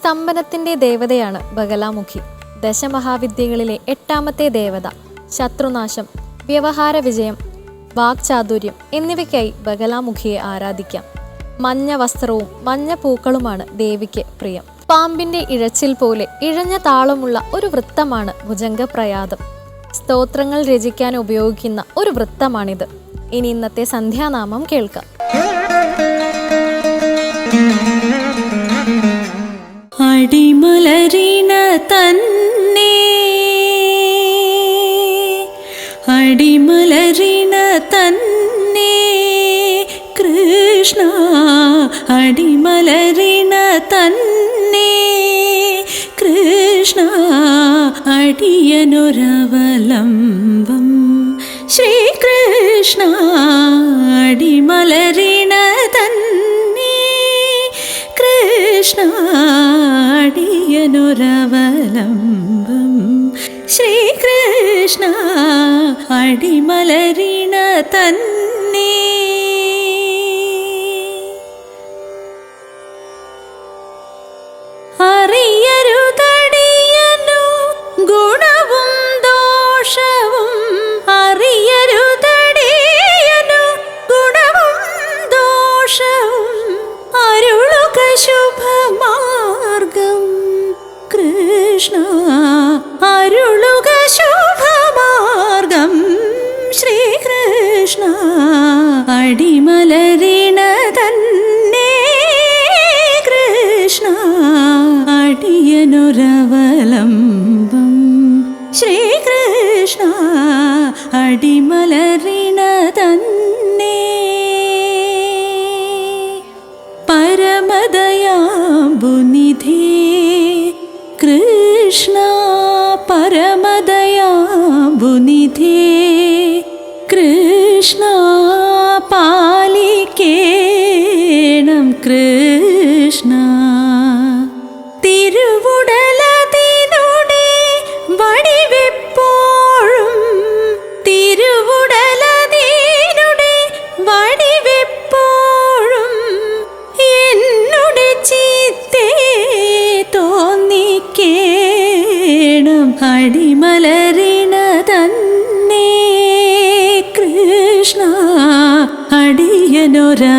സ്തംഭനത്തിന്റെ ദേവതയാണ് ബഗലാമുഖി. ദശമഹാവിദ്യകളിലെ 8ാമത്തെ ദേവത. ശത്രുനാശം, വ്യവഹാര വിജയം, വാക്ചാതുര്യം എന്നിവയ്ക്കായി ബഗലാമുഖിയെ ആരാധിക്കാം. മഞ്ഞ വസ്ത്രവും മഞ്ഞ പൂക്കളുമാണ് ദേവിക്ക് പ്രിയം. പാമ്പിന്റെ ഇഴച്ചിൽ പോലെ ഇഴഞ്ഞ താളമുള്ള ഒരു വൃത്തമാണ് ഭുജംഗപ്രയാതം. സ്തോത്രങ്ങൾ രചിക്കാൻ ഉപയോഗിക്കുന്ന ഒരു വൃത്തമാണിത്. ഇനി ഇന്നത്തെ സന്ധ്യാനാമം കേൾക്കാം. അടിമലരിന തന്നെ, അടിമലരിന തന്നെ കൃഷ്ണ, അടിമലരിന തന്നെ കൃഷ്ണ, അടിയനൊരവലംബം ശ്രീകൃഷ്ണ, അടിമലരിന തന്നെ കൃഷ്ണ, അടിയനൊരവലംബം ശ്രീകൃഷ്ണ, അടിമലരിന തന്നെ. അറിയരുതടിയനു ഗുണവും ദോഷവും, അറിയരുതടിയനു ഗുണവും ദോഷവും, അരുളുക ശുഭമാർഗം കൃഷ്ണ, അരുളുക ശുഭമാർഗം ശ്രീകൃഷ്ണ, അടിമലരിന തന്നെ കൃഷ്ണ, അടിയനൊരവലംബം ശ്രീകൃഷ്ണ, അടിമലരിന തന്നെ. പരമദയാംബുനിധേ കൃഷ്ണ, പരമദയാംബുനിധേ കൃഷ്ണ, പാലിക്കേണം കൃഷ്ണ, തിരുവുടലതിനുടെ വടിവെപ്പോഴും, തിരുവുടലതിനുടെ വടിവെപ്പോഴും എന്നുടെ ചിത്തേ തോന്നിക്കേണം, അടിമലരിന തന്നെ കൃഷ്ണ, അടിയനൊരവലംബം